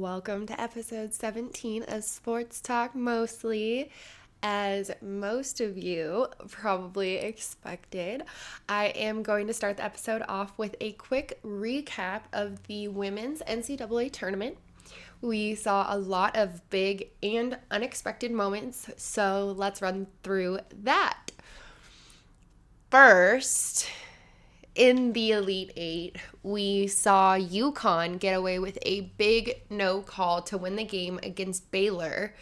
Welcome to episode 17 of Sports Talk Mostly. As most of you probably expected, I am going to start the episode off with a quick recap of the women's NCAA tournament. We saw a lot of big and unexpected moments, so let's run through that. First, in the Elite Eight, we saw UConn get away with a big no call to win the game against Baylor.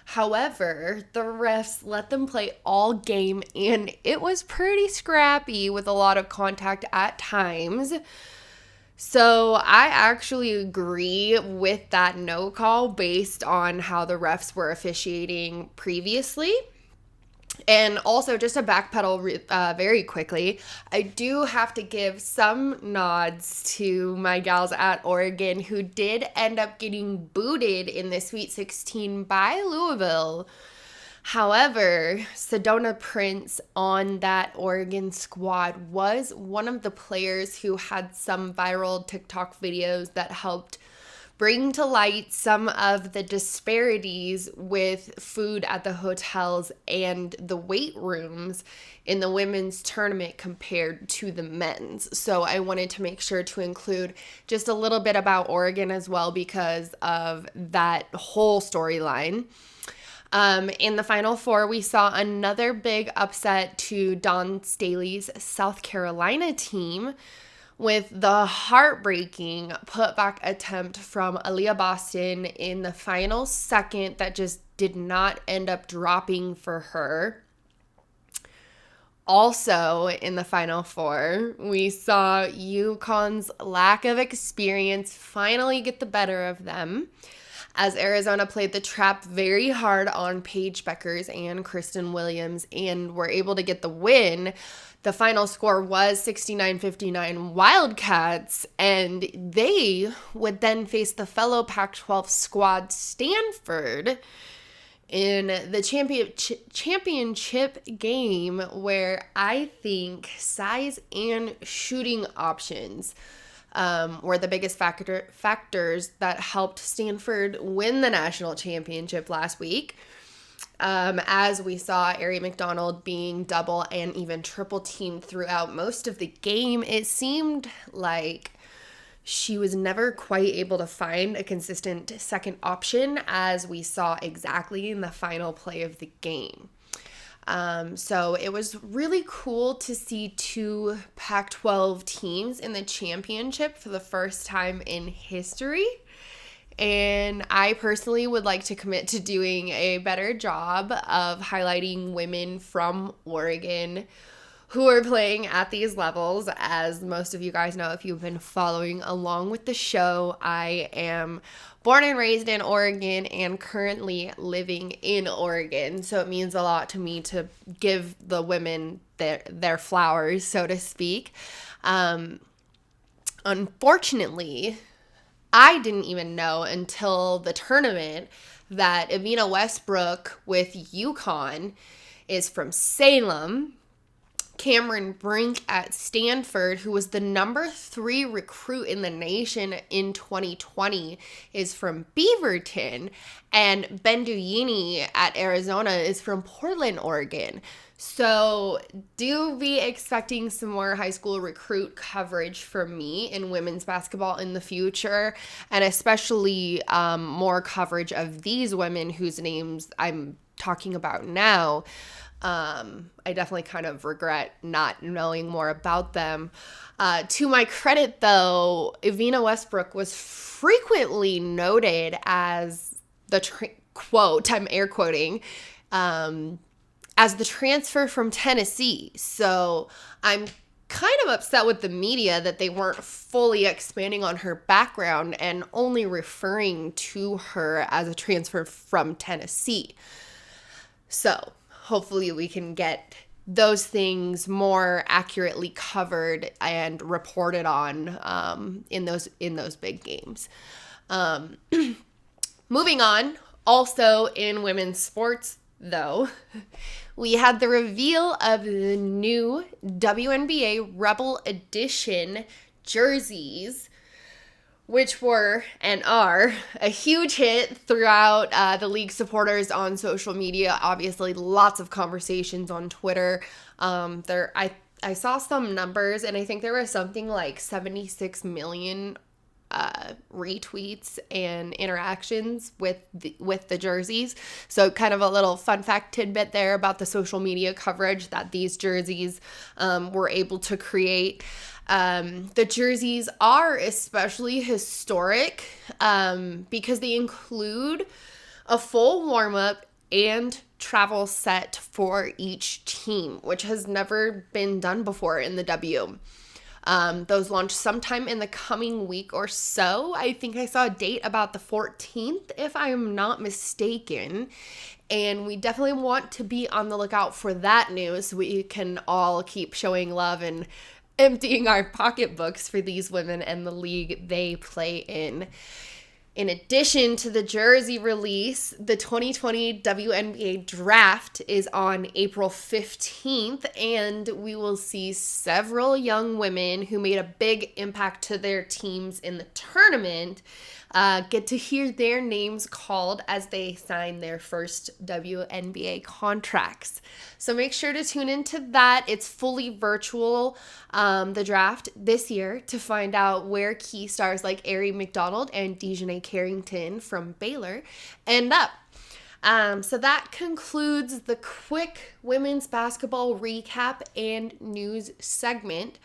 However, the refs let them play all game, and it was pretty scrappy with a lot of contact at times. So I actually agree with that no call based on how the refs were officiating previously. And also, just to backpedal very quickly, I do have to give some nods to my gals at Oregon who did end up getting booted in the Sweet 16 by Louisville. However, Sedona Prince on that Oregon squad was one of the players who had some viral TikTok videos that helped bring to light some of the disparities with food at the hotels and the weight rooms in the women's tournament compared to the men's. So I wanted to make sure to include just a little bit about Oregon as well because of that whole storyline. In the Final Four, we saw another big upset to Dawn Staley's South Carolina team, with the heartbreaking putback attempt from Aaliyah Boston in the final second that just did not end up dropping for her. Also, in the Final Four, we saw UConn's lack of experience finally get the better of them, as Arizona played the trap very hard on Paige Beckers and Kristen Williams and were able to get the win. The final score was 69-59 Wildcats, and they would then face the fellow Pac-12 squad Stanford in the championship game, where I think size and shooting options were the biggest factors that helped Stanford win the national championship last week. As we saw Aari McDonald being double and even triple teamed throughout most of the game, it seemed like she was never quite able to find a consistent second option, as we saw exactly in the final play of the game. So it was really cool to see two Pac-12 teams in the championship for the first time in history. And I personally would like to commit to doing a better job of highlighting women from Oregon who are playing at these levels. As most of you guys know, if you've been following along with the show, I am born and raised in Oregon and currently living in Oregon. So it means a lot to me to give the women their flowers, so to speak. Unfortunately, I didn't even know until the tournament that Evina Westbrook with UConn is from Salem. Cameron Brink at Stanford, who was the number 3 recruit in the nation in 2020, is from Beaverton. And Ben Duyini at Arizona is from Portland, Oregon. So do be expecting some more high school recruit coverage from me in women's basketball in the future, and especially more coverage of these women whose names I'm talking about now. I definitely kind of regret not knowing more about them. To my credit, though, Evina Westbrook was frequently noted as the quote, I'm air quoting, as the transfer from Tennessee. So I'm kind of upset with the media that they weren't fully expanding on her background and only referring to her as a transfer from Tennessee. So hopefully we can get those things more accurately covered and reported on in those big games. Moving on, also in women's sports, though, we had the reveal of the new WNBA Rebel Edition jerseys, which were and are a huge hit throughout the league supporters on social media. Obviously, lots of conversations on Twitter. I saw some numbers, and I think there was something like 76 million retweets and interactions with the jerseys. So kind of a little fun fact tidbit there about the social media coverage that these jerseys were able to create. The jerseys are especially historic because they include a full warm-up and travel set for each team, which has never been done before in the W. Those launch sometime in the coming week or so. I think I saw a date about the 14th, if I'm not mistaken. And we definitely want to be on the lookout for that news so we can all keep showing love and emptying our pocketbooks for these women and the league they play in. In addition to the jersey release, the 2020 WNBA draft is on April 15th, and we will see several young women who made a big impact to their teams in the tournament get to hear their names called as they sign their first WNBA contracts. So make sure to tune into that. It's fully virtual, the draft this year, to find out where key stars like Ari McDonald and Dejanay Carrington from Baylor end up. So that concludes the quick women's basketball recap and news segment.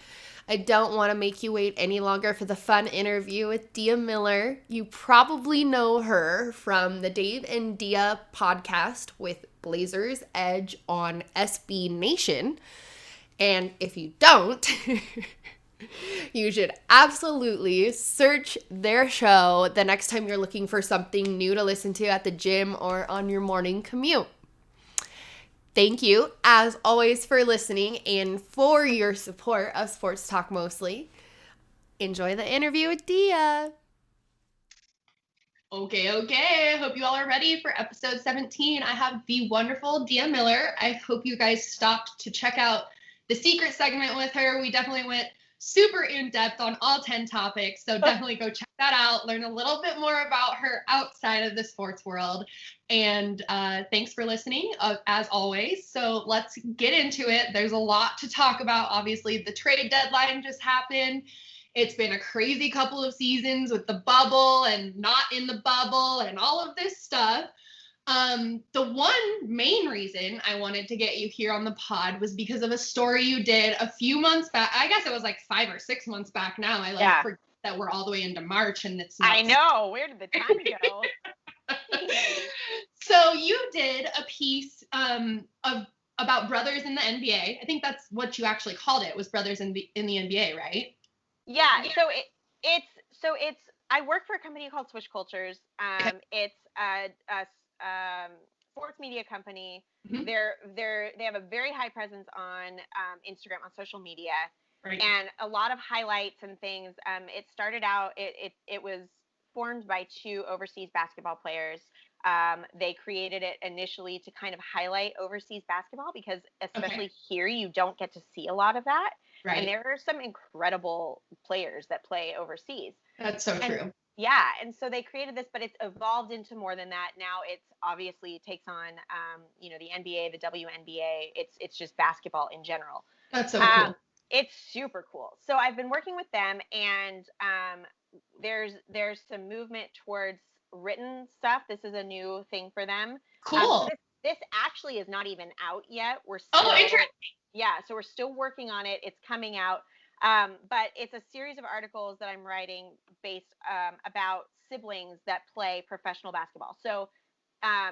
I don't want to make you wait any longer for the fun interview with Dia Miller. You probably know her from the Dave and Dia podcast with Blazers Edge on SB Nation. And if you don't, you should absolutely search their show the next time you're looking for something new to listen to at the gym or on your morning commute. Thank you, as always, for listening and for your support of Sports Talk Mostly. Enjoy the interview with Dia. Okay. Hope you all are ready for episode 17. I have the wonderful Dia Miller. I hope you guys stopped to check out the secret segment with her. We definitely went super in-depth on all 10 topics, so definitely go check that out, learn a little bit more about her outside of the sports world. And thanks for listening, as always. So let's get into it. There's a lot to talk about. Obviously, the trade deadline just happened. It's been a crazy couple of seasons with the bubble and not in the bubble and all of this stuff. The one main reason I wanted to get you here on the pod was because of a story you did a few months back. I guess it was like 5 or 6 months back now. I forget that we're all the way into March and it's not. I know. Where did the time go? So you did a piece about brothers in the NBA. I think that's what you actually called it, was brothers in the NBA, right? Yeah. So it's I work for a company called Swish Cultures. It's a sports media company. Mm-hmm. They have a very high presence on Instagram, on social media, right, and a lot of highlights and things. It started out. It was formed by 2 overseas basketball players. They created it initially to kind of highlight overseas basketball because, especially here, you don't get to see a lot of that. Right. And there are some incredible players that play overseas. That's so true. Yeah, and so they created this, but it's evolved into more than that. Now it's obviously takes on, the NBA, the WNBA. It's just basketball in general. That's so cool. It's super cool. So I've been working with them, and there's some movement towards written stuff. This is a new thing for them. Cool. So this actually is not even out yet. We're still, interesting. Yeah, so we're still working on it. It's coming out. But it's a series of articles that I'm writing based about siblings that play professional basketball. So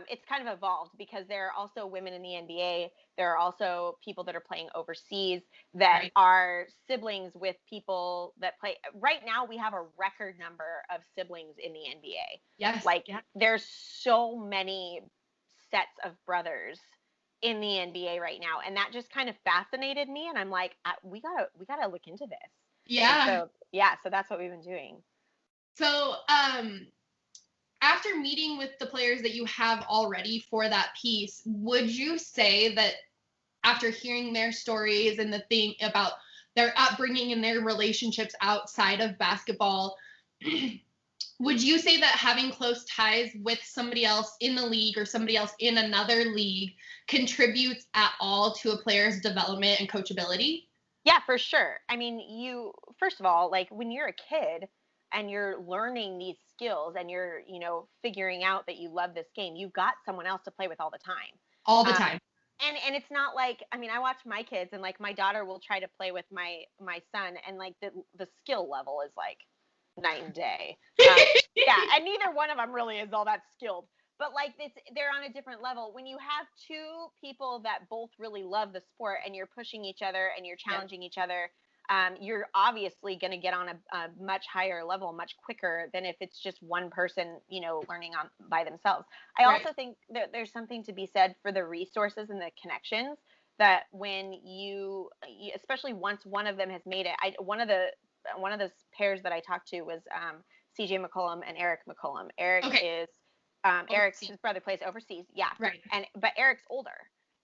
it's kind of evolved because there are also women in the NBA. There are also people that are playing overseas that are siblings with people that play. Right now, we have a record number of siblings in the NBA. Yes. There's so many sets of brothers in the NBA right now, and that just kind of fascinated me, and I'm like, we gotta look into this. Yeah. So that's what we've been doing. So after meeting with the players that you have already for that piece, would you say that after hearing their stories and the thing about their upbringing and their relationships outside of basketball, would you say that having close ties with somebody else in the league or somebody else in another league contributes at all to a player's development and coachability? Yeah, for sure. I mean, first of all, like when you're a kid and you're learning these skills and you're, figuring out that you love this game, you've got someone else to play with all the time. All the time. And it's not like, I mean, I watch my kids and like my daughter will try to play with my son, and like the skill level is like night and day. Yeah, and neither one of them really is all that skilled. But like they're on a different level. When you have two people that both really love the sport and you're pushing each other and you're challenging each other, you're obviously going to get on a much higher level much quicker than if it's just one person, learning on by themselves. I also think that there's something to be said for the resources and the connections that when you especially once one of them has made it. One of the pairs that I talked to was CJ McCollum and Eric McCollum. Eric is Eric's his brother plays overseas. Yeah. Right. But Eric's older.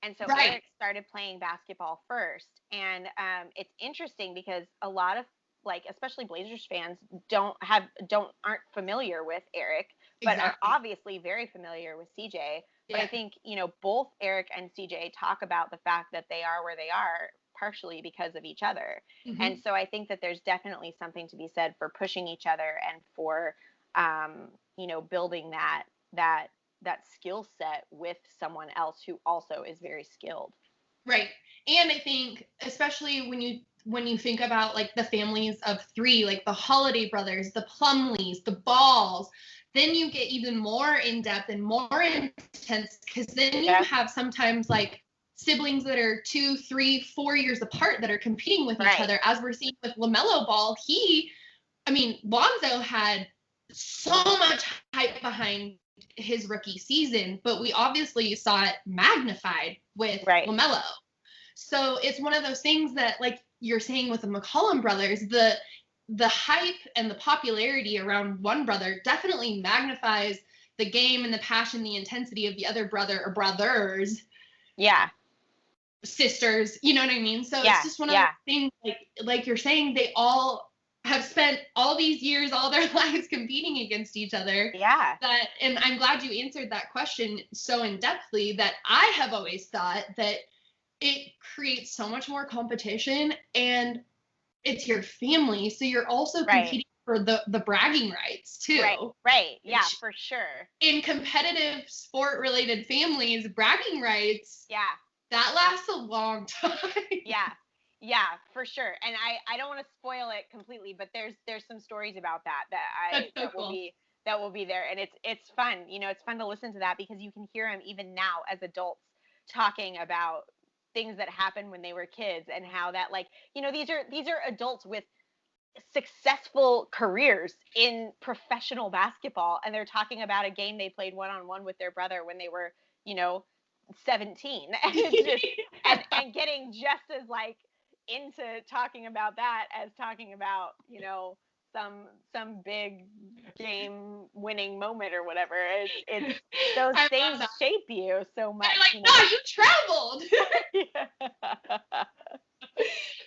And so Eric started playing basketball first. And it's interesting because a lot of like especially Blazers fans aren't familiar with Eric, but are obviously very familiar with CJ. But I think, both Eric and CJ talk about the fact that they are where they are partially because of each other. Mm-hmm. And so I think that there's definitely something to be said for pushing each other and for building that skill set with someone else who also is very skilled. Right. And I think especially when you think about like the families of three, like the Holiday brothers, the Plumleys, the Balls, then you get even more in depth and more intense because then you have sometimes like siblings that are 2, 3, 4 years apart that are competing with each other. As we're seeing with LaMelo Ball, Lonzo had so much hype behind his rookie season, but we obviously saw it magnified with LaMelo. So it's one of those things that, like you're saying with the McCollum brothers, the hype and the popularity around one brother definitely magnifies the game and the passion, the intensity of the other brother or brothers. Yeah. Sisters, you know what I mean? So it's just one of those things, like you're saying, they all have spent all these years, all their lives competing against each other. Yeah. And I'm glad you answered that question so in-depthly that I have always thought that it creates so much more competition and it's your family. So you're also competing for the bragging rights too. Right. Yeah, for sure. In competitive sport-related families, bragging rights. Yeah. That lasts a long time. Yeah, for sure. And I don't want to spoil it completely, but there's some stories about that will be there, and it's fun. It's fun to listen to that because you can hear them even now as adults talking about things that happened when they were kids and how that these are adults with successful careers in professional basketball, and they're talking about a game they played one-on-one with their brother when they were 17 and just and getting just as like into talking about that as talking about some big game winning moment or whatever. It's those things shape you so much. You're like, you traveled.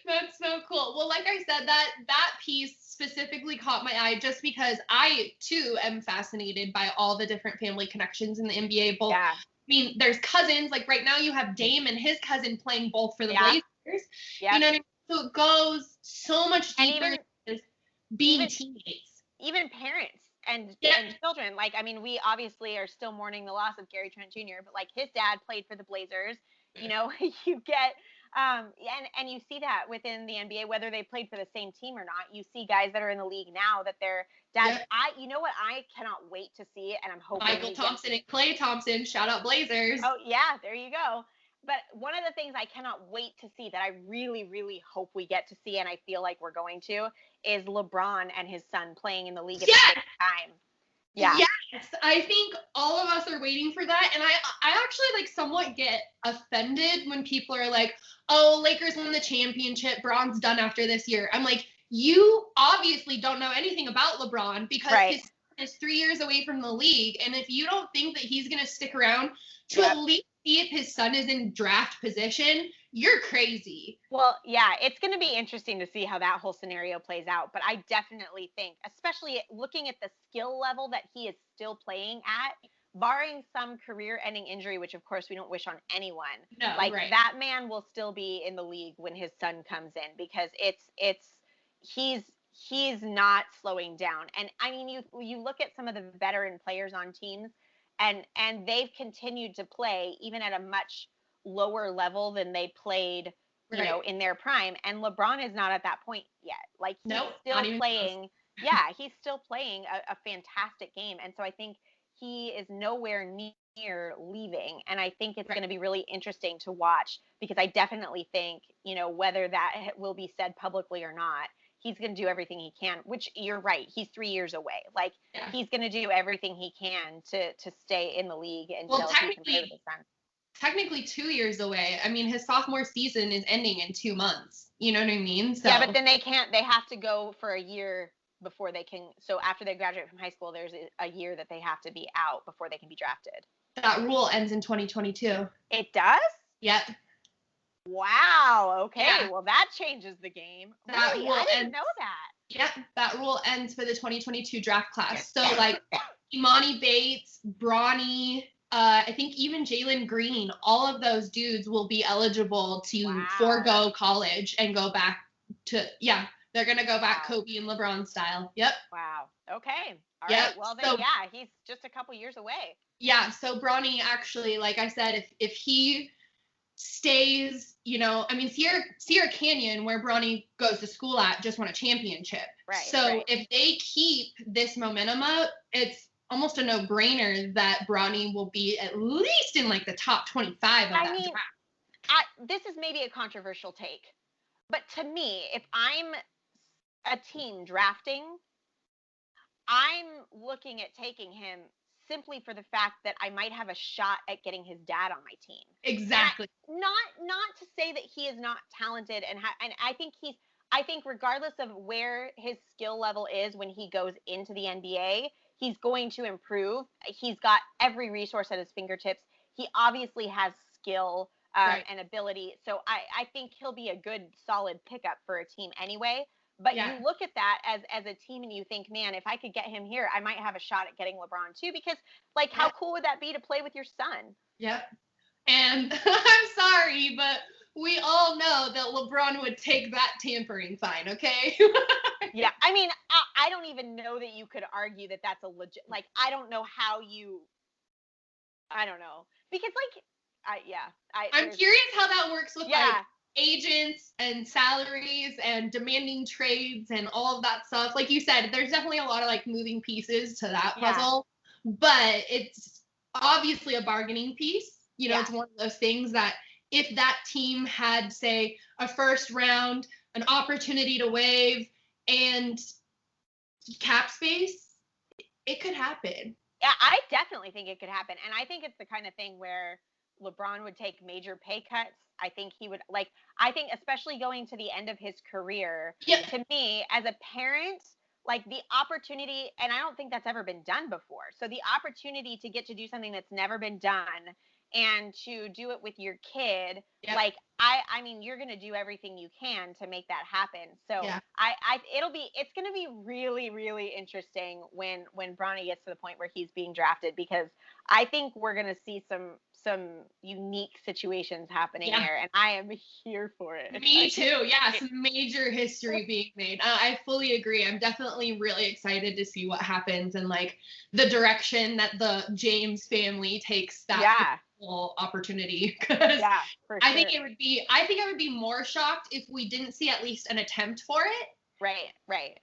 That's so cool. Well, like I said, that piece specifically caught my eye just because I too am fascinated by all the different family connections in the NBA. Both, I mean, there's cousins. Like right now, you have Dame and his cousin playing both for the Blazers. Yeah. You know what I mean? So it goes so much deeper than being teammates. Even parents and children. Like, I mean, we obviously are still mourning the loss of Gary Trent Jr., but like his dad played for the Blazers. You get and you see that within the NBA, whether they played for the same team or not. You see guys that are in the league now that their dads. You know what I cannot wait to see, and I'm hoping Michael Thompson and Klay Thompson. Shout out Blazers. Oh yeah, there you go. But one of the things I cannot wait to see that I really, really hope we get to see, and I feel like we're going to, is LeBron and his son playing in the league at the same time. Yeah. Yes, I think all of us are waiting for that, and I actually like somewhat get offended when people are like, "Oh, Lakers won the championship. Bron's done after this year." I'm like, you obviously don't know anything about LeBron because his is 3 years away from the league, and if you don't think that he's going to stick around to Yep. at least see if his son is in draft position, you're crazy. Well, yeah, it's going to be interesting to see how that whole scenario plays out. But I definitely think, especially looking at the skill level that he is still playing at, barring some career-ending injury, which of course we don't wish on anyone, No, like right. that man will still be in the league when his son comes in, because he's not slowing down. And I mean, you look at some of the veteran players on teams, and they've continued to play even at a much lower level than they played, you know, in their prime. And LeBron is not at that point yet. Like, he's still playing. Yeah, he's still playing a fantastic game. And so I think he is nowhere near leaving. And I think it's going to be really interesting to watch, because I definitely think, you know, whether that will be said publicly or not, he's going to do everything he can, which you're right. He's 3 years away. Like, he's going to do everything he can to stay in the league until he can play with his son. Technically 2 years away. I mean, his sophomore season is ending in 2 months. You know what I mean? So. Yeah, but then they have to go for a year before they can. So after they graduate from high school, there's a year that they have to be out before they can be drafted. That rule ends in 2022. It does? Yep. Wow. Okay. Yeah. Well, that changes the game. That really? I didn't know that. Yep. That rule ends for the 2022 draft class. So like Imani Bates, Bronny, I think even Jalen Green, all of those dudes will be eligible to forego college and go back to, they're going to go back Kobe and LeBron style. Yep. Wow. Okay. All right. Well, then, he's just a couple years away. Yeah. So Bronny actually, like I said, if he stays, you know, I mean, Sierra Canyon, where Bronny goes to school at, just won a championship. Right. So if they keep this momentum up, it's almost a no-brainer that Bronny will be at least in like the top 25 of that draft. This is maybe a controversial take, but to me, if I'm a team drafting, I'm looking at taking him simply for the fact that I might have a shot at getting his dad on my team. Exactly. Not to say that he is not talented, and I think regardless of where his skill level is when he goes into the NBA, he's going to improve. He's got every resource at his fingertips. He obviously has skill and ability. So I think he'll be a good, solid pickup for a team anyway. But you look at that as a team and you think, man, if I could get him here, I might have a shot at getting LeBron too. Because, like, how cool would that be to play with your son? Yep. And I'm sorry, but we all know that LeBron would take that tampering fine, okay? Yeah, I mean, I don't even know that you could argue that that's a legit, like, I don't know how I don't know. Because, like, I'm curious how that works with, like, agents and salaries and demanding trades and all of that stuff. Like you said, there's definitely a lot of, like, moving pieces to that puzzle. But it's obviously a bargaining piece. You know, it's one of those things that if that team had, say, a first round, an opportunity to waive, and cap space, it could happen. Yeah, I definitely think it could happen. And I think it's the kind of thing where LeBron would take major pay cuts. I think he would, like, I think especially going to the end of his career, to me, as a parent, like, the opportunity, and I don't think that's ever been done before. So the opportunity to get to do something that's never been done and to do it with your kid, like, I mean, you're going to do everything you can to make that happen. So it's going to be really, really interesting when Bronny gets to the point where he's being drafted, because I think we're going to see some unique situations happening there, and I am here for it. Me too. Yeah, some major history being made. I fully agree. I'm definitely really excited to see what happens and, like, the direction that the James family takes that opportunity. Because for sure. I think it would be more shocked if we didn't see at least an attempt for it. Right.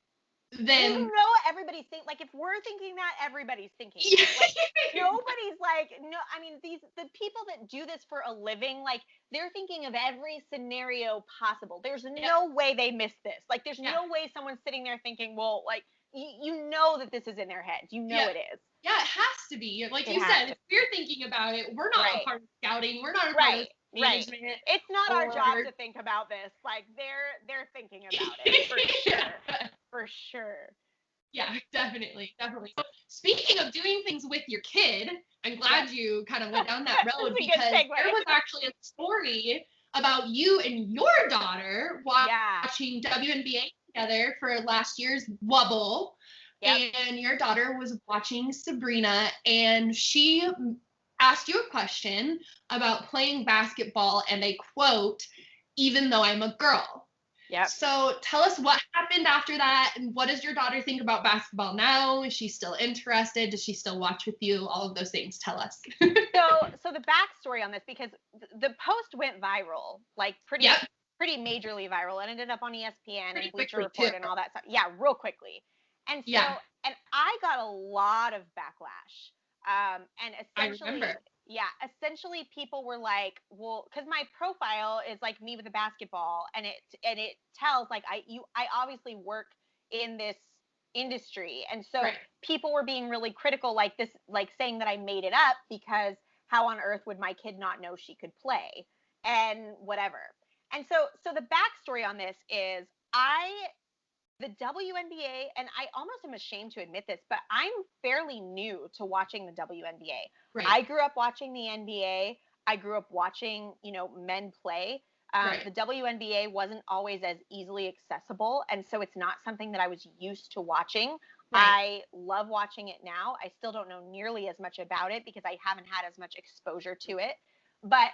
Then you know what everybody's thinking. Like, if we're thinking that, everybody's thinking. Like, nobody's like, no. I mean, the people that do this for a living, like, they're thinking of every scenario possible. There's no way they miss this. Like, there's no way someone's sitting there thinking, well, like, you know that this is in their heads. You know it is. Yeah, it has to be. Like you said, if we're thinking about it, we're not a part of scouting. We're not a part of management. It's not our job to think about this. Like, they're thinking about it for sure. For sure. Yeah, definitely. So, speaking of doing things with your kid, I'm glad you kind of went down that road because there was actually a story about you and your daughter watching WNBA together for last year's Wubble. Yep. And your daughter was watching Sabrina, and she asked you a question about playing basketball, and I quote, "Even though I'm a girl." Yep. So tell us what happened after that, and what does your daughter think about basketball now? Is she still interested? Does she still watch with you? All of those things. Tell us. So the backstory on this, because the post went viral, like pretty majorly viral, and ended up on ESPN and Bleacher Report and all that stuff. Yeah, real quickly. And so, and I got a lot of backlash. And essentially, essentially people were like, well, because my profile is like me with a basketball, and it tells like I obviously work in this industry, and so people were being really critical, like this, like saying that I made it up, because how on earth would my kid not know she could play and whatever. And so the backstory on this is the WNBA, and I almost am ashamed to admit this, but I'm fairly new to watching the WNBA. Right. I grew up watching the NBA. I grew up watching, men play. The WNBA wasn't always as easily accessible, and so it's not something that I was used to watching. Right. I love watching it now. I still don't know nearly as much about it because I haven't had as much exposure to it. But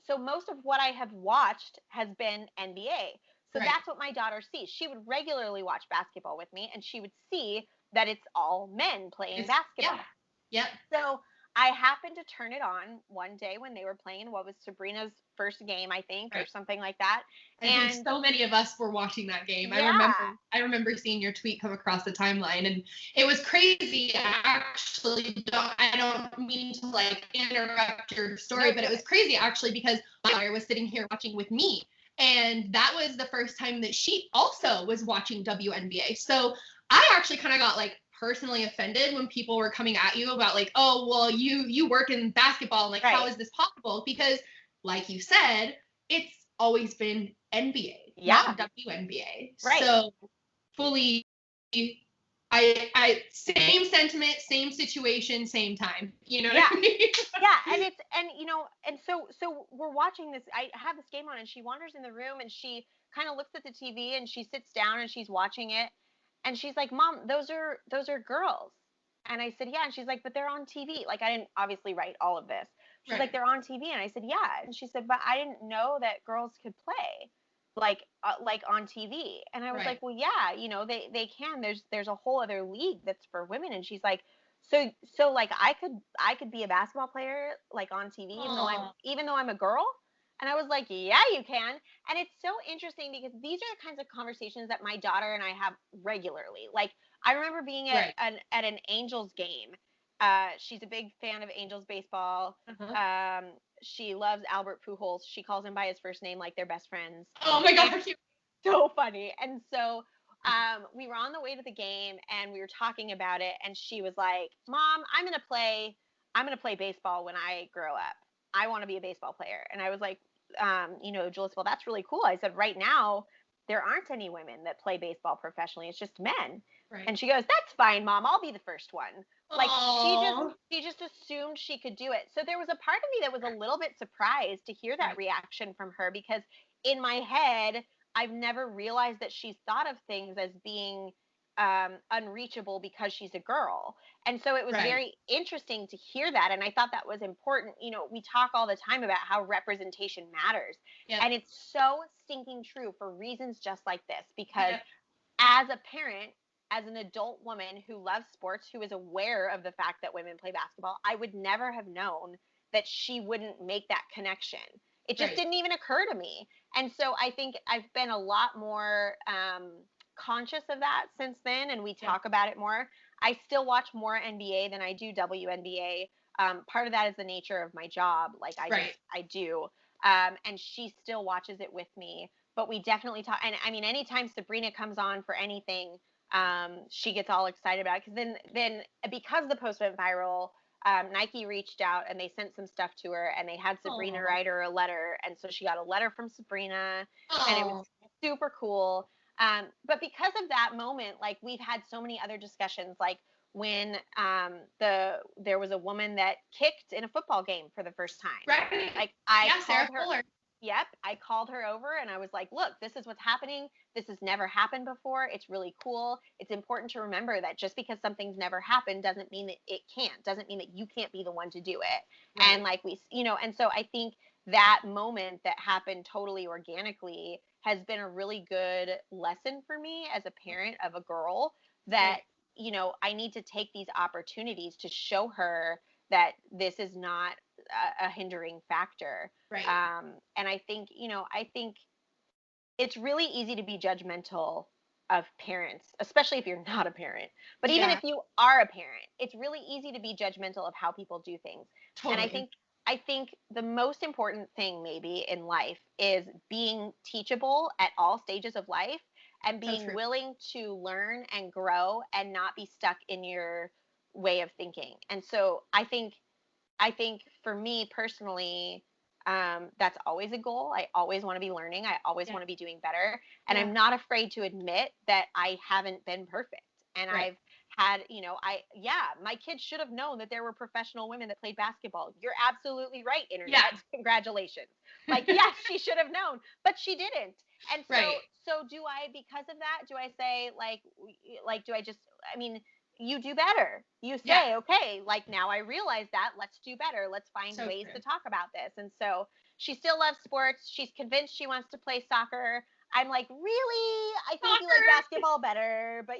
so most of what I have watched has been NBA. So that's what my daughter sees. She would regularly watch basketball with me, and she would see that it's all men playing basketball. Yeah. So I happened to turn it on one day when they were playing what was Sabrina's first game, I think, or something like that. I think so many of us were watching that game. Yeah. I remember seeing your tweet come across the timeline, and it was crazy. Actually, I don't mean to like interrupt your story, but it was crazy actually because my daughter was sitting here watching with me. And that was the first time that she also was watching WNBA. So I actually kind of got like personally offended when people were coming at you about like, oh, well, you work in basketball, and like, how is this possible? Because like you said, it's always been NBA, not WNBA. Right. So fully, I same sentiment, same situation, same time. You know what I mean? And so we're watching this. I have this game on, and she wanders in the room, and she kind of looks at the TV, and she sits down, and she's watching it, and she's like, "Mom, those are girls." And I said, "Yeah." And she's like, "But they're on TV." Like, I didn't obviously write all of this. She's like, "They're on TV." And I said, "Yeah." And she said, "But I didn't know that girls could play like on TV." And I was like, "Well, yeah, they can. There's a whole other league that's for women." And she's like, so like I could be a basketball player like on TV even though I'm a girl." And I was like, "Yeah, you can." And it's so interesting because these are the kinds of conversations that my daughter and I have regularly. Like, I remember being at an Angels game. She's a big fan of Angels baseball. She loves Albert Pujols. She calls him by his first name like they're best friends. Oh my God, so funny. And so we were on the way to the game, and we were talking about it, and she was like, "Mom, I'm gonna play baseball when I grow up. I want to be a baseball player." And I was like, Jules, well, that's really cool. I said, right now there aren't any women that play baseball professionally. It's just men. Right. And she goes, "That's fine, Mom. I'll be the first one." Like, she just assumed she could do it. So there was a part of me that was a little bit surprised to hear that reaction from her, because in my head, I've never realized that she's thought of things as being unreachable because she's a girl. And so it was very interesting to hear that. And I thought that was important. We talk all the time about how representation matters. Yep. And it's so stinking true for reasons just like this, because as a parent, as an adult woman who loves sports, who is aware of the fact that women play basketball, I would never have known that she wouldn't make that connection. It just didn't even occur to me. And so I think I've been a lot more conscious of that since then, and we talk about it more. I still watch more NBA than I do WNBA. Part of that is the nature of my job. Like, I do. And she still watches it with me. But we definitely talk. And I mean, anytime Sabrina comes on for anything, she gets all excited about it. Because then because the post went viral, Nike reached out and they sent some stuff to her, and they had Sabrina write her a letter. And so she got a letter from Sabrina, and it was super cool. But because of that moment, like we've had so many other discussions, like when there was a woman that kicked in a football game for the first time. Right. Like I Sarah called her. Fuller. Yep, I called her over and I was like, look, this is what's happening. This has never happened before. It's really cool. It's important to remember that just because something's never happened doesn't mean that it can't, doesn't mean that you can't be the one to do it. Right. And like and so I think that moment that happened totally organically has been a really good lesson for me as a parent of a girl that, right. I need to take these opportunities to show her that this is not a hindering factor. Right. And I think it's really easy to be judgmental of parents, especially if you're not a parent. But even if you are a parent, it's really easy to be judgmental of how people do things. Totally. And I think the most important thing maybe in life is being teachable at all stages of life and being willing to learn and grow and not be stuck in your way of thinking. And so I think for me personally, that's always a goal. I always want to be learning. I always want to be doing better. And I'm not afraid to admit that I haven't been perfect. And I've had, my kids should have known that there were professional women that played basketball. You're absolutely right, internet. Yeah. Congratulations. Like, yes, she should have known, but she didn't. And so do I, because of that, do I say do I just, you do better. You say, okay, like now I realize that, let's do better. Let's find ways to talk about this. And so she still loves sports. She's convinced she wants to play soccer. I'm like, really? I think you like basketball better, but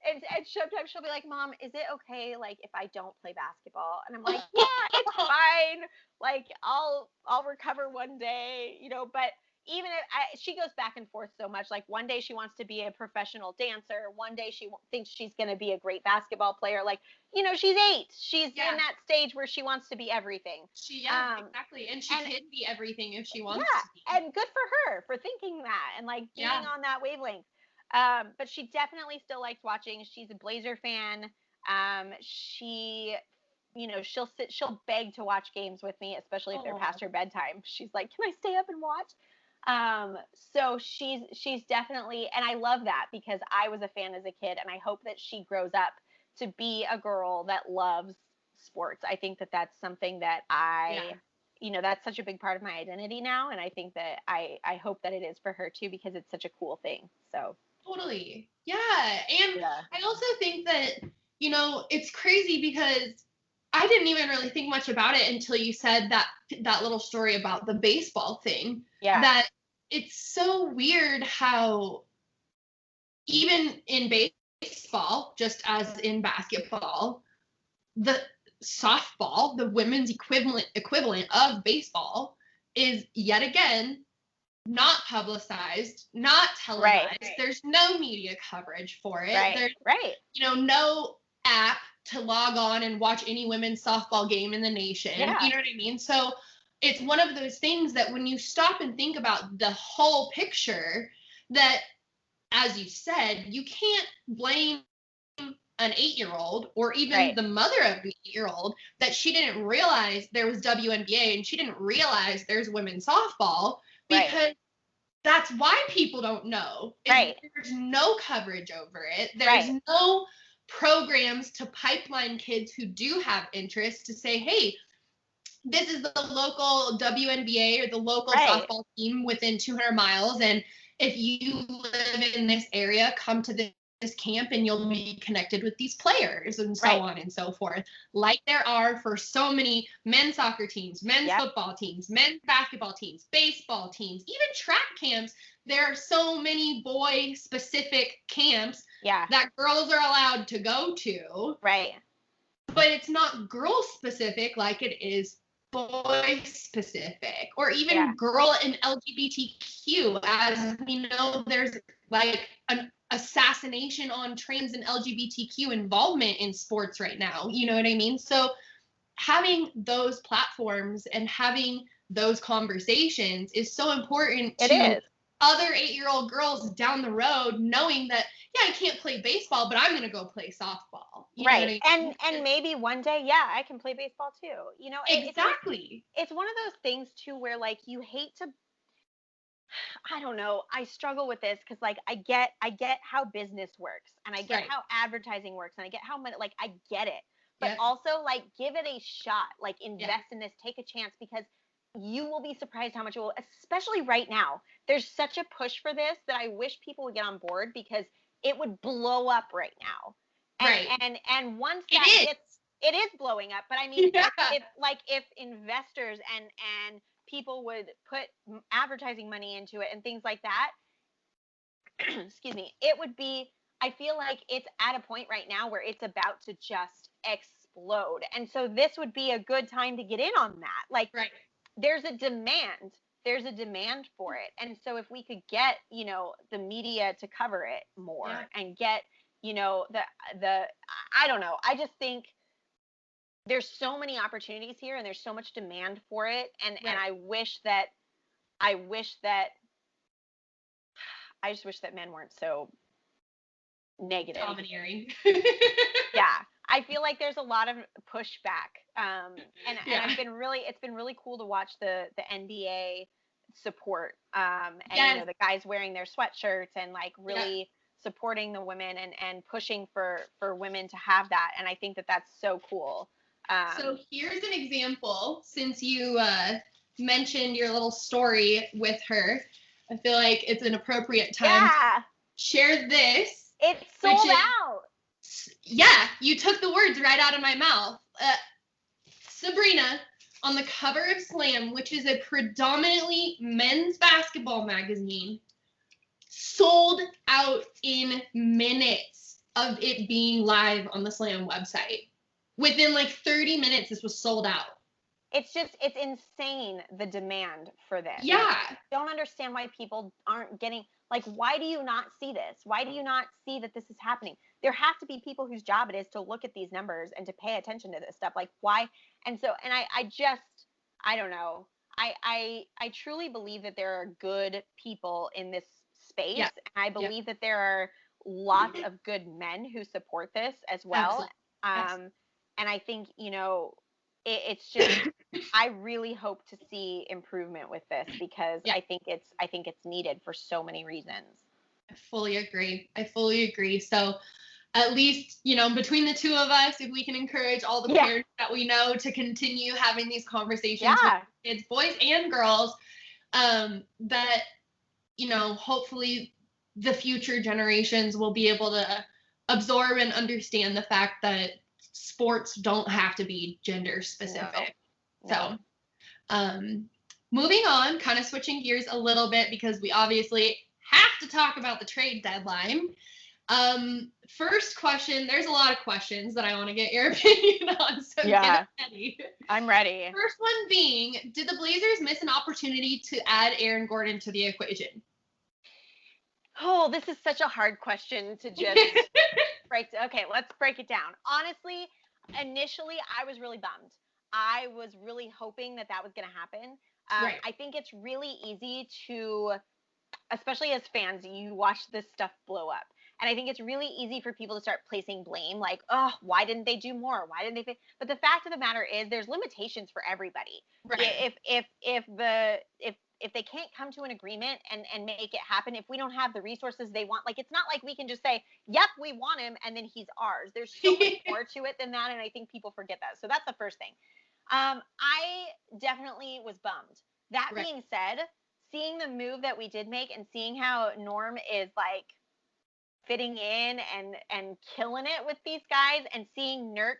and sometimes she'll be like, Mom, is it okay, like, if I don't play basketball? And I'm like, yeah, it's fine. Like, I'll recover one day, but even if she goes back and forth so much, like one day she wants to be a professional dancer, one day she thinks she's going to be a great basketball player. Like, she's 8. She's in that stage where she wants to be everything. Exactly. And she can be everything if she wants to be. And good for her for thinking that and like being on that wavelength. But she definitely still likes watching. She's a Blazer fan. She'll beg to watch games with me, especially if they're past her bedtime. She's like, can I stay up and watch? So she's definitely, and I love that because I was a fan as a kid, and I hope that she grows up to be a girl that loves sports. I think that that's something that that's such a big part of my identity now, and I think that I hope that it is for her too, because it's such a cool thing. So totally. Yeah. And I also think that, it's crazy because I didn't even really think much about it until you said that little story about the baseball thing. Yeah. That it's so weird how even in baseball, just as in basketball, the softball, the women's equivalent of baseball, is yet again not publicized, not televised. Right. There's no media coverage for it. There's no app to log on and watch any women's softball game in the nation. Yeah. You know what I mean? So it's one of those things that when you stop and think about the whole picture, that, as you said, you can't blame an 8-year-old or even the mother of the 8-year-old that she didn't realize there was WNBA and she didn't realize there's women's softball, because that's why people don't know. There's no coverage over it. There's no programs to pipeline kids who do have interest to say, hey, this is the local WNBA or the local softball team within 200 miles. And if you live in this area, come to this camp and you'll be connected with these players and so on and so forth. Like there are for so many men's soccer teams, men's football teams, men's basketball teams, baseball teams, even track camps. There are so many boy specific camps that girls are allowed to go to. Right. But it's not girl specific like it is boy specific, or even girl and LGBTQ. As we know, there's like an assassination on trans and LGBTQ involvement in sports right now. You know what I mean? So having those platforms and having those conversations is so important to other 8-year-old girls down the road, knowing that, I can't play baseball, but I'm going to go play softball. You know what I mean? And maybe one day, I can play baseball too. Exactly. It's one of those things too, where like you hate to, I don't know. I struggle with this because like I get how business works and I get how advertising works and I get how much like I get it. But also like give it a shot. Like invest in this, take a chance because you will be surprised how much it will, especially right now. There's such a push for this that I wish people would get on board because it would blow up right now. And once that gets it is blowing up, but I mean if investors and people would put advertising money into it and things like that, excuse me, it would be, I feel like it's at a point right now where it's about to just explode. And so this would be a good time to get in on that. Like there's a demand. There's a demand for it. And so if we could get, you know, the media to cover it more and get, you know, the I don't know. I just think there's so many opportunities here and there's so much demand for it. And I just wish that men weren't so negative. Domineering. Yeah. I feel like there's a lot of pushback. And it's been really cool to watch the NBA support. And you know, the guys wearing their sweatshirts and like really supporting the women and pushing for women to have that. And I think that that's so cool. So here's an example, since you mentioned your little story with her, I feel like it's an appropriate time to share this. It's sold out. Yeah, you took the words right out of my mouth. Sabrina, on the cover of Slam, which is a predominantly men's basketball magazine, sold out in minutes of it being live on the Slam website. Within like 30 minutes, this was sold out. It's insane, the demand for this. Yeah. I don't understand why people aren't getting, like, why do you not see this? Why do you not see that this is happening? There have to be people whose job it is to look at these numbers and to pay attention to this stuff. Like, why? And so, and I don't know. I truly believe that there are good people in this space. Yeah. And I believe that there are lots of good men who support this as well. Absolutely. And I think, you know, it's just, I really hope to see improvement with this because I think it's needed for so many reasons. I fully agree. So at least, you know, between the two of us, if we can encourage all the parents that we know to continue having these conversations with kids, boys and girls, that, you know, hopefully the future generations will be able to absorb and understand the fact that sports don't have to be gender specific. No. So, moving on, kind of switching gears a little bit because we obviously have to talk about the trade deadline. First question, there's a lot of questions that I want to get your opinion on, so get ready. I'm ready. First one being, did the Blazers miss an opportunity to add Aaron Gordon to the equation? Oh, this is such a hard question to just okay, let's break it down. Honestly, initially, I was really bummed. I was really hoping that was going to happen. I think it's really easy to, especially as fans, you watch this stuff blow up. And I think it's really easy for people to start placing blame, like, oh, why didn't they do more? Why didn't they? But the fact of the matter is, there's limitations for everybody. Right. If they can't come to an agreement and make it happen, if we don't have the resources they want, like, it's not like we can just say, yep, we want him, and then he's ours. There's so much more to it than that, and I think people forget that. So that's the first thing. I definitely was bummed. That being said, seeing the move that we did make and seeing how Norm is, like, fitting in and killing it with these guys, and seeing Nurk,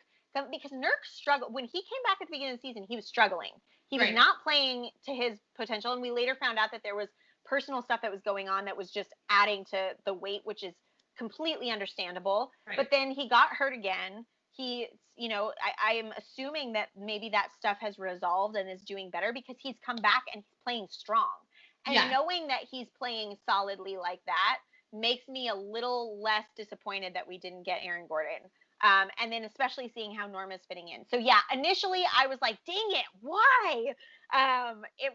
because Nurk struggled when he came back at the beginning of the season. He was struggling. He was not playing to his potential, and we later found out that there was personal stuff that was going on that was just adding to the weight, which is completely understandable. But then he got hurt again. He, you know, I am assuming that maybe that stuff has resolved and is doing better because he's come back and he's playing strong. And knowing that he's playing solidly like that makes me a little less disappointed that we didn't get Aaron Gordon. And then especially seeing how Norm is fitting in. So yeah, initially I was like, dang it, why? It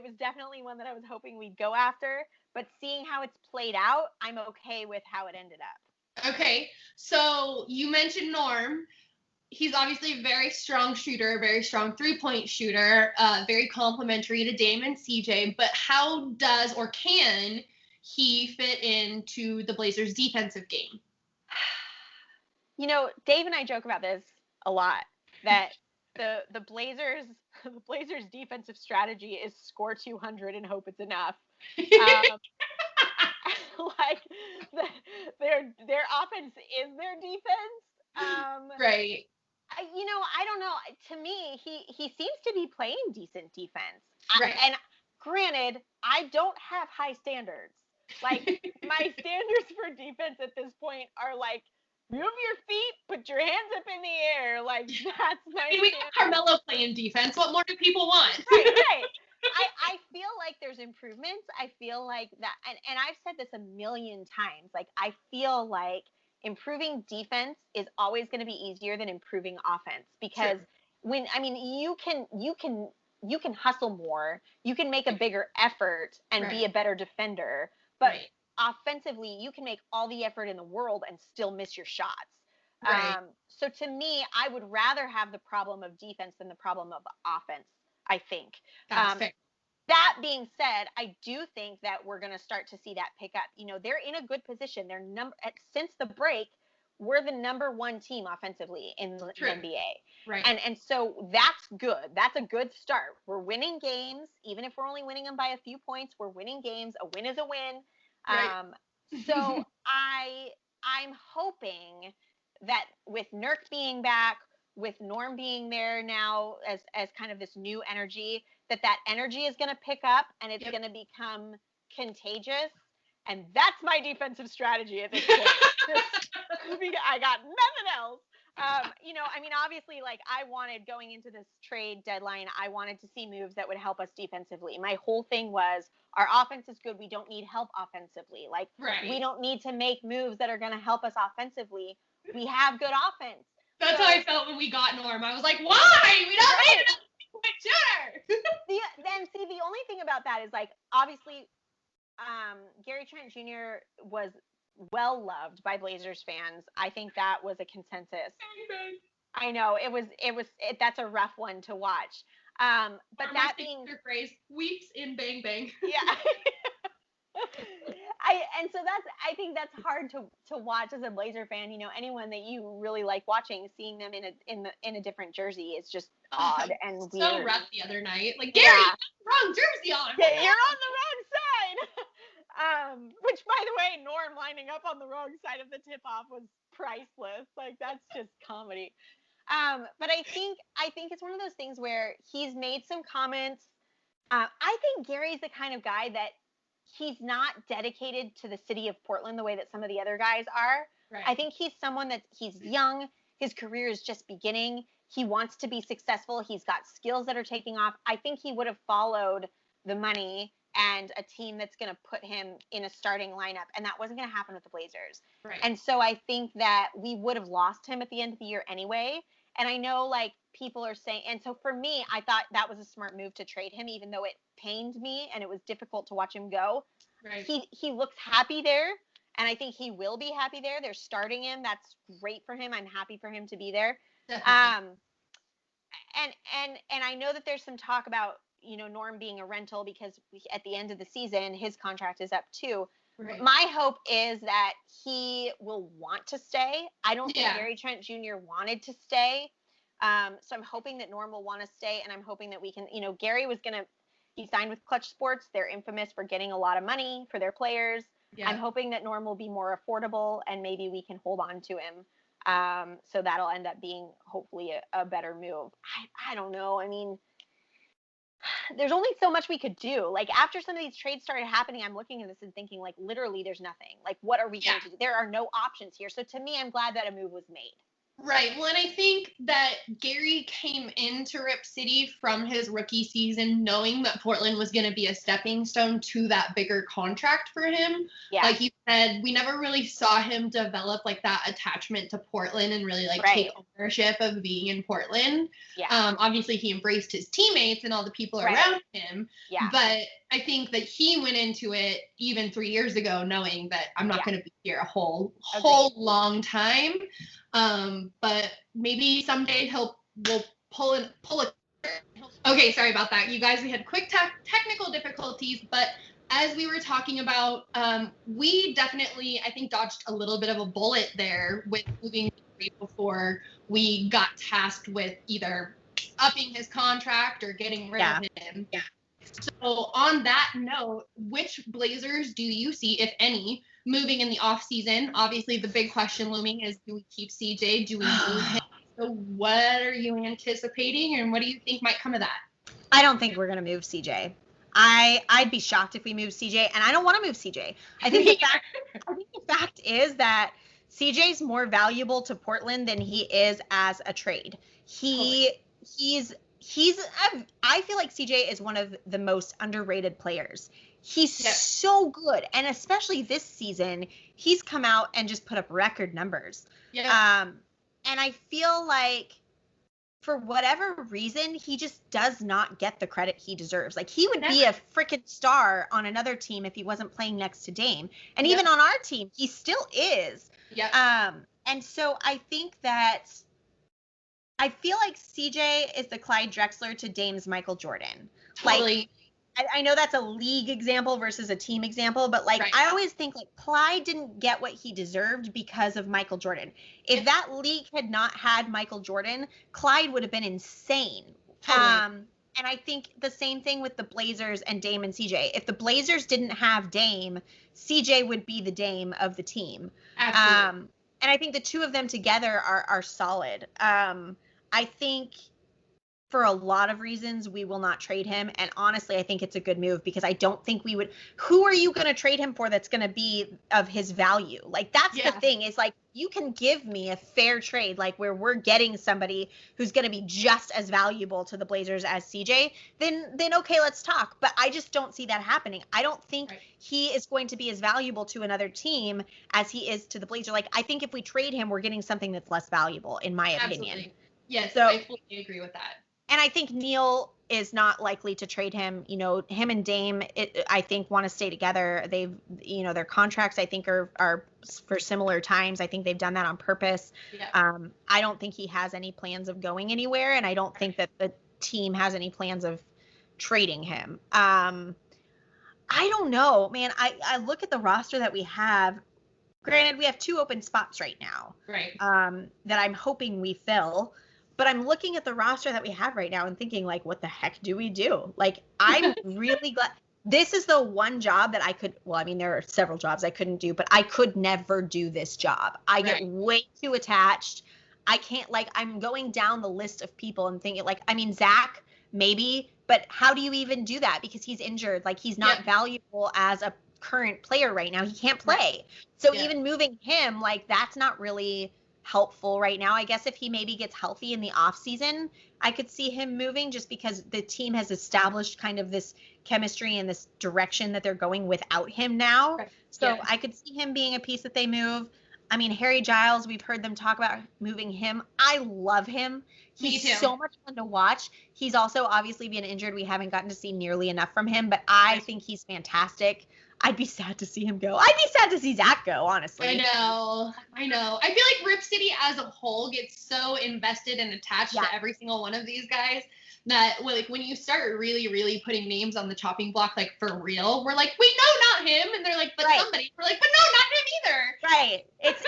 was definitely one that I was hoping we'd go after, but seeing how it's played out, I'm okay with how it ended up. Okay, so you mentioned Norm. he's obviously a very strong shooter, very strong three-point shooter, very complimentary to Dame and CJ. But how does or can he fit into the Blazers' defensive game? You know, Dave and I joke about this a lot, that the Blazers defensive strategy is score 200 and hope it's enough. Like their offense is their defense. Right. I don't know. To me, he seems to be playing decent defense. Right. And granted, I don't have high standards. Like my standards for defense at this point are like, move your feet, put your hands up in the air. Like that's my. We got Carmelo playing defense. What more do people want? Right. I feel like there's improvements. I feel like that, and I've said this a million times. Like I feel like improving defense is always going to be easier than improving offense, because you can hustle more, you can make a bigger effort and be a better defender, but offensively you can make all the effort in the world and still miss your shots. So to me, I would rather have the problem of defense than the problem of offense, I think. That being said, I do think that we're going to start to see that pick up. They're in a good position. Since the break, we're the number one team offensively in the NBA. Right. And so that's good. That's a good start. We're winning games, even if we're only winning them by a few points. We're winning games. A win is a win. Right. So I'm hoping that with Nurk being back, with Norm being there now as kind of this new energy, that energy is going to pick up and it's going to become contagious. And that's my defensive strategy at this point. I got nothing else. Obviously, like I wanted going into this trade deadline, I wanted to see moves that would help us defensively. My whole thing was our offense is good. We don't need help offensively. Like we don't need to make moves that are going to help us offensively. We have good offense. That's how I felt when we got Norm. I was like, why? We don't need enough shooter. The only thing about that is like, obviously, Gary Trent Jr. was well loved by Blazers fans. I think that was a consensus. I know that's a rough one to watch. But that being your phrase, weeks in bang bang. Yeah. I think that's hard to watch as a Blazer fan. Anyone that you really like watching, seeing them in a different jersey is just odd and weird. So rough the other night. Like, Gary, you got the wrong jersey on. Yeah, you're on the wrong side. Which, by the way, Norm lining up on the wrong side of the tip-off was priceless. Like, that's just comedy. But I think it's one of those things where he's made some comments. I think Gary's the kind of guy that he's not dedicated to the city of Portland the way that some of the other guys are. Right. I think he's someone he's young. His career is just beginning. He wants to be successful. He's got skills that are taking off. I think he would have followed the money and a team that's going to put him in a starting lineup. And that wasn't going to happen with the Blazers. Right. And so I think that we would have lost him at the end of the year anyway. And I know like people are saying, and so for me, I thought that was a smart move to trade him, even though it pained me and it was difficult to watch him go. Right. He looks happy there. And I think he will be happy there. They're starting him. That's great for him. I'm happy for him to be there. Definitely. And I know that there's some talk about, Norm being a rental because at the end of the season, his contract is up too. Right. My hope is that he will want to stay. I don't think Gary Trent Jr. wanted to stay. So I'm hoping that Norm will want to stay, and I'm hoping that we can, Gary he signed with Clutch Sports. They're infamous for getting a lot of money for their players. Yeah. I'm hoping that Norm will be more affordable and maybe we can hold on to him. So that'll end up being hopefully a better move. I don't know. I mean, there's only so much we could do. Like after some of these trades started happening, I'm looking at this and thinking like, literally there's nothing. Like what are we going to do? There are no options here. So to me, I'm glad that a move was made. Right. Well, and I think that Gary came into Rip City from his rookie season knowing that Portland was going to be a stepping stone to that bigger contract for him. Yeah. Like you said, we never really saw him develop like that attachment to Portland and really like take ownership of being in Portland. Yeah. Obviously he embraced his teammates and all the people around him. Yeah. But I think that he went into it even 3 years ago knowing that I'm not going to be here a whole long time. But maybe someday we'll pull a. Okay, sorry about that, you guys. We had quick technical difficulties, but as we were talking about, we definitely, I think, dodged a little bit of a bullet there with moving before we got tasked with either upping his contract or getting rid of him. Yeah. So on that note, which Blazers do you see, if any, moving in the off season? Obviously, the big question looming is, do we keep CJ? Do we move him? So what are you anticipating, and what do you think might come of that? I don't think we're going to move CJ. I'd be shocked if we move CJ, and I don't want to move CJ. I think the fact is that CJ's more valuable to Portland than he is as a trade. I feel like CJ is one of the most underrated players. He's so good, and especially this season, he's come out and just put up record numbers. Yeah. And I feel like, for whatever reason, he just does not get the credit he deserves. Like, he would be a freaking star on another team if he wasn't playing next to Dame. And even on our team, he still is. Yeah. And so I think that I feel like CJ is the Clyde Drexler to Dame's Michael Jordan. Totally. Like, I know that's a league example versus a team example, but I always think Clyde didn't get what he deserved because of Michael Jordan. If that league had not had Michael Jordan, Clyde would have been insane. Totally. And I think the same thing with the Blazers and Dame and CJ. If the Blazers didn't have Dame, CJ would be the Dame of the team. Absolutely. And I think the two of them together are solid. I think, for a lot of reasons, we will not trade him. And honestly, I think it's a good move, because I don't think we would. Who are you going to trade him for that's going to be of his value? Like, that's the thing, is you can give me a fair trade, where we're getting somebody who's going to be just as valuable to the Blazers as CJ, then okay, let's talk. But I just don't see that happening. I don't think he is going to be as valuable to another team as he is to the Blazers. I think if we trade him, we're getting something that's less valuable, in my opinion. Yes, so, I fully agree with that. And I think Neil is not likely to trade him. Him and Dame, I think, want to stay together. They've, their contracts, I think, are for similar times. I think they've done that on purpose. Yeah. I don't think he has any plans of going anywhere, and I don't think that the team has any plans of trading him. I don't know, man. I look at the roster that we have. Granted, we have 2 open spots right now. Right. That I'm hoping we fill. But I'm looking at the roster that we have right now and thinking, what the heck do we do? I'm really glad. This is the one job that I could, there are several jobs I couldn't do, but I could never do this job. I get way too attached. I can't, I'm going down the list of people and thinking, Zach, maybe, but how do you even do that? Because he's injured. He's not valuable as a current player right now. He can't play. So even moving him, that's not really helpful right now. I guess if he maybe gets healthy in the off season, I could see him moving, just because the team has established kind of this chemistry and this direction that they're going without him now. So I could see him being a piece that they move. Harry Giles, we've heard them talk about moving him. I love him. He's so much fun to watch. He's also obviously been injured. We haven't gotten to see nearly enough from him, but I think he's fantastic. I'd be sad to see him go. I'd be sad to see Zach go, honestly. I know. I feel like Rip City as a whole gets so invested and attached to every single one of these guys that, when you start really, really putting names on the chopping block, for real, we're like, wait, no, not him. And they're like, but somebody. We're like, but no, not him either. Right. It's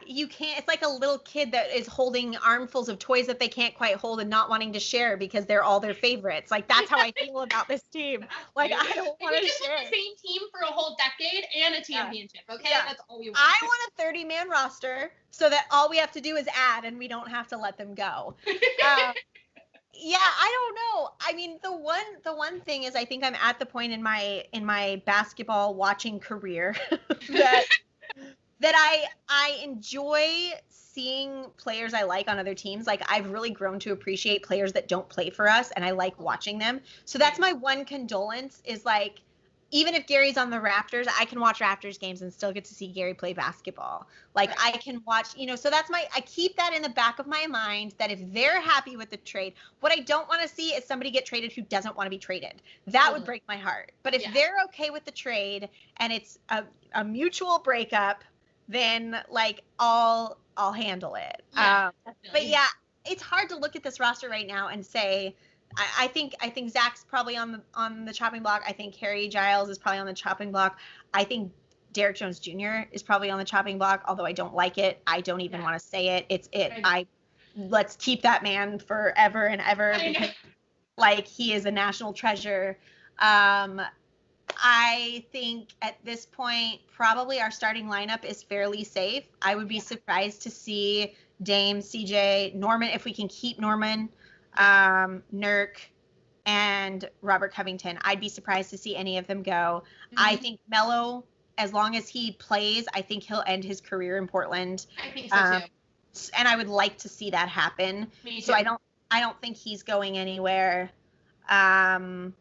you can't, it's like a little kid that is holding armfuls of toys that they can't quite hold and not wanting to share because they're all their favorites. That's how I feel about this team. I don't want to share. The same team for a whole decade and a championship. Okay. Yeah. That's all we want. I want a 30-man roster so that all we have to do is add and we don't have to let them go. Yeah, I don't know. The one thing is, I think I'm at the point in my basketball watching career that I enjoy seeing players I like on other teams. I've really grown to appreciate players that don't play for us, and I like watching them. So that's my one condolence, is even if Gary's on the Raptors, I can watch Raptors games and still get to see Gary play basketball. I can watch, so that's I keep that in the back of my mind, that if they're happy with the trade, what I don't want to see is somebody get traded who doesn't want to be traded. That would break my heart. But if they're okay with the trade and it's a mutual breakup, then I'll I'll handle it. Yeah, but yeah, it's hard to look at this roster right now and say, I think Zach's probably on the chopping block. I think Harry Giles is probably on the chopping block. I think Derek Jones Jr. is probably on the chopping block, although I don't like it. I don't even want to say it. Let's keep that man forever and ever because like he is a national treasure. I think at this point, probably our starting lineup is fairly safe. I would be surprised to see Dame, CJ, Norman, if we can keep Norman, Nurk, and Robert Covington. I'd be surprised to see any of them go. I think Melo, as long as he plays, I think he'll end his career in Portland. I think so too. And I would like to see that happen. Me too. So I don't think he's going anywhere. Other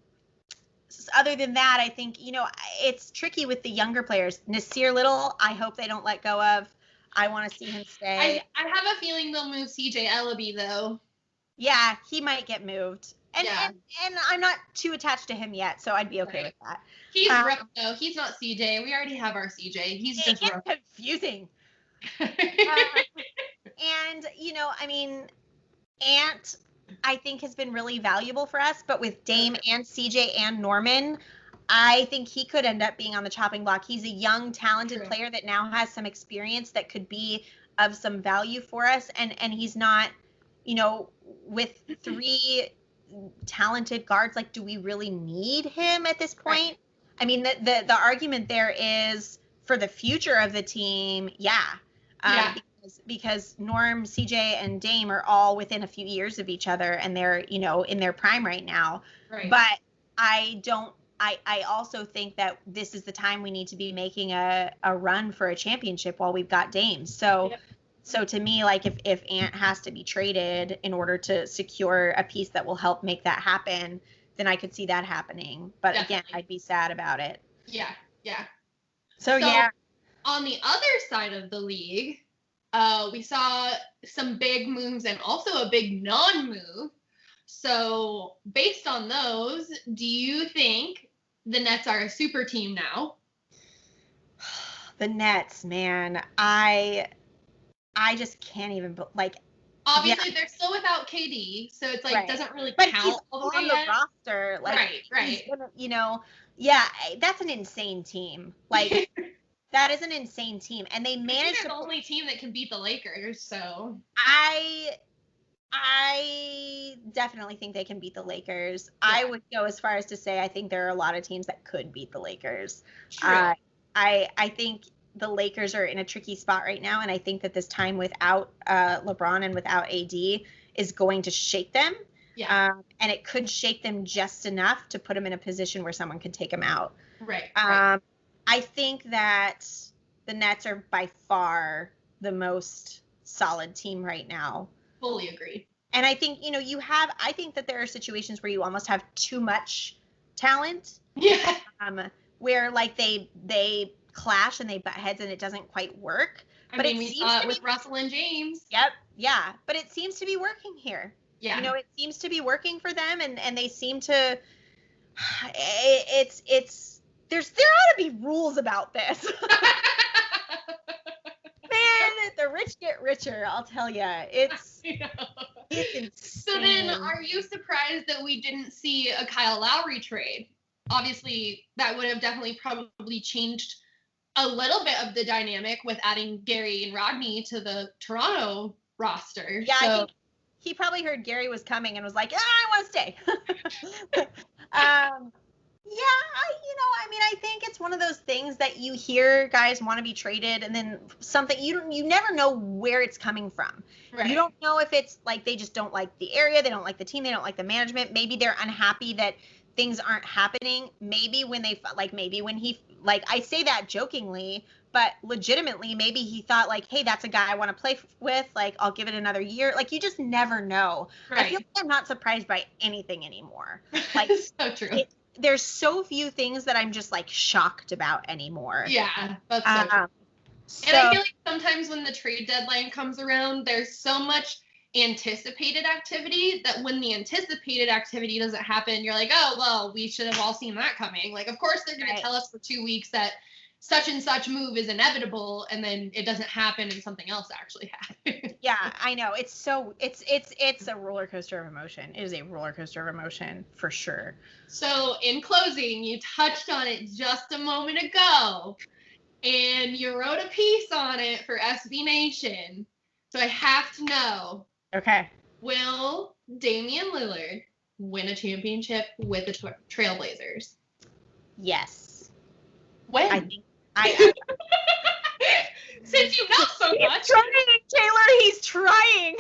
than that, I think, it's tricky with the younger players. Nasir Little, I hope they don't let go of. I want to see him stay. I have a feeling they'll move CJ Ellaby, though. Yeah, he might get moved. And I'm not too attached to him yet, so I'd be okay with that. He's rough, though. He's not CJ. We already have our CJ. He's just rough. Confusing. And, Ant, I think, has been really valuable for us, but with Dame and CJ and Norman, I think he could end up being on the chopping block. He's a young, talented player that now has some experience that could be of some value for us, and he's not, with 3 talented guards, like, do we really need him at this point? Right. I mean, the argument there is for the future of the team, because Norm, CJ, and Dame are all within a few years of each other, and they're, in their prime right now. Right. But I also think that this is the time we need to be making a run for a championship while we've got Dame. So to me, like, if Ant has to be traded in order to secure a piece that will help make that happen, then I could see that happening. But again, I'd be sad about it. Yeah. So yeah. On the other side of the league, we saw some big moves and also a big non-move. So based on those, do you think the Nets are a super team now? The Nets, man. I just can't even, like. Obviously, they're still without KD, so it's like doesn't really but count. He's on the roster. Like, right. That's an insane team. Like, that is an insane team, and they managed to. The only team that can beat the Lakers, so. I definitely think they can beat the Lakers. Yeah. I would go as far as to say I think there are a lot of teams that could beat the Lakers. True. I think the Lakers are in a tricky spot right now, and I think that this time without LeBron and without AD is going to shake them. Yeah. And it could shake them just enough to put them in a position where someone could take them out. Right. I think that the Nets are by far the most solid team right now. Fully agree. And I think, I think that there are situations where you almost have too much talent. Yeah. Where like they clash and they butt heads and it doesn't quite work. We saw it with Russell and James. Yep. Yeah. But it seems to be working here. Yeah. It seems to be working for them, and they seem to, there ought to be rules about this. Man, the rich get richer, I'll tell you. It's insane. So then, are you surprised that we didn't see a Kyle Lowry trade? Obviously, that would have definitely probably changed a little bit of the dynamic with adding Gary and Rodney to the Toronto roster. Yeah, I think he probably heard Gary was coming and was like, I want to stay. I think it's one of those things that you hear guys want to be traded, and then something you never know where it's coming from. Right. You don't know if it's like they just don't like the area, they don't like the team, they don't like the management. Maybe they're unhappy that things aren't happening. Maybe when I say that jokingly, but legitimately, maybe he thought like, hey, that's a guy I want to play with. Like, I'll give it another year. Like, you just never know. Right. I feel like I'm not surprised by anything anymore. Like, so true. There's so few things that I'm just like shocked about anymore. Yeah, that's so true. And I feel like sometimes when the trade deadline comes around, there's so much anticipated activity that when the anticipated activity doesn't happen, you're like, oh, well, we should have all seen that coming. Like, of course, they're going to tell us for 2 weeks that such and such move is inevitable, and then it doesn't happen and something else actually happens. Yeah, I know. It's a roller coaster of emotion. It is a roller coaster of emotion for sure. So in closing, you touched on it just a moment ago, and you wrote a piece on it for SB Nation. So I have to know. Okay. Will Damian Lillard win a championship with the Trailblazers? Yes. When? I think I Since you know so he's much. trying, Taylor. He's trying.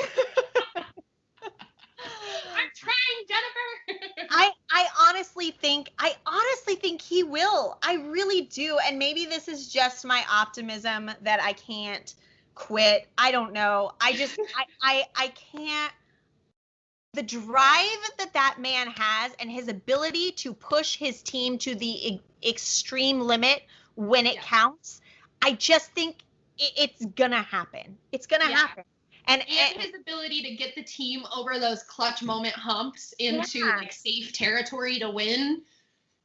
I'm trying, Jennifer. I honestly think he will. I really do. And maybe this is just my optimism that I can't quit. I don't know. I just I can't. The drive that man has and his ability to push his team to the extreme limit when it counts, I just think it's gonna happen. It's gonna happen. And his ability to get the team over those clutch moment humps into like safe territory to win.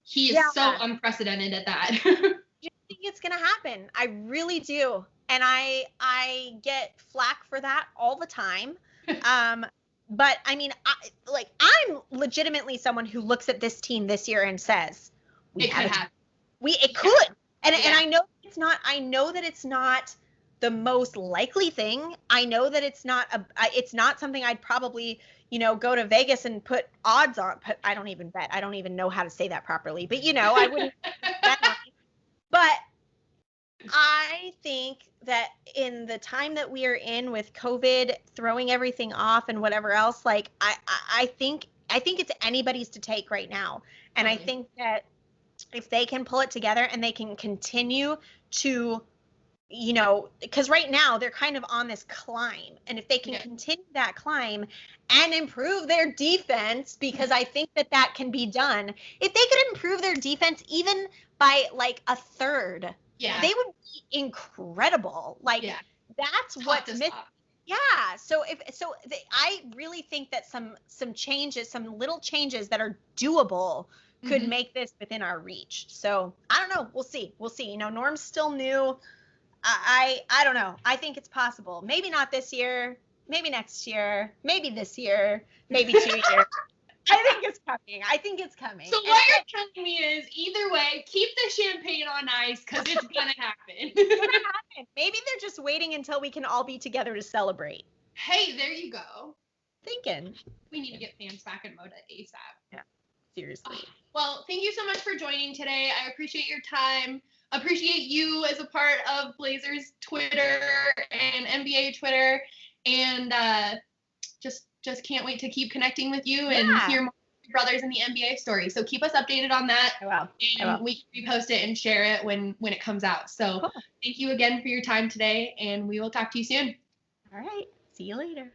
He is so unprecedented at that. I think it's gonna happen. I really do. And I get flack for that all the time. But I mean, I'm legitimately someone who looks at this team this year and says, it could happen. It could. And I know that it's not the most likely thing. I know that it's not something I'd probably, go to Vegas and put odds on. But I don't even bet. I don't even know how to say that properly. But I wouldn't bet on it. But I think that in the time that we are in with COVID throwing everything off and whatever else, like I think it's anybody's to take right now. And I think that if they can pull it together and they can continue to, because right now they're kind of on this climb. And if they can continue that climb and improve their defense, because I think that can be done, if they could improve their defense even by like a third, they would be incredible. That's what's missing. Yeah. So I really think that some changes, some little changes that are doable could make this within our reach. So I don't know. We'll see. Norm's still new. I don't know. I think it's possible. Maybe not this year. Maybe next year. Maybe this year. Maybe 2 years. I think it's coming. So what you're telling me is, either way, keep the champagne on ice, because it's gonna happen. It's gonna happen. Maybe they're just waiting until we can all be together to celebrate. Hey, there you go. Thinking. We need to get fans back in mode ASAP. Yeah, seriously. Well, thank you so much for joining today. I appreciate your time. Appreciate you as a part of Blazers Twitter and NBA Twitter, and just can't wait to keep connecting with you and hear more brothers in the NBA story. So keep us updated on that. I will. And we can repost it and share it when it comes out. So Thank you again for your time today, and we will talk to you soon. All right. See you later.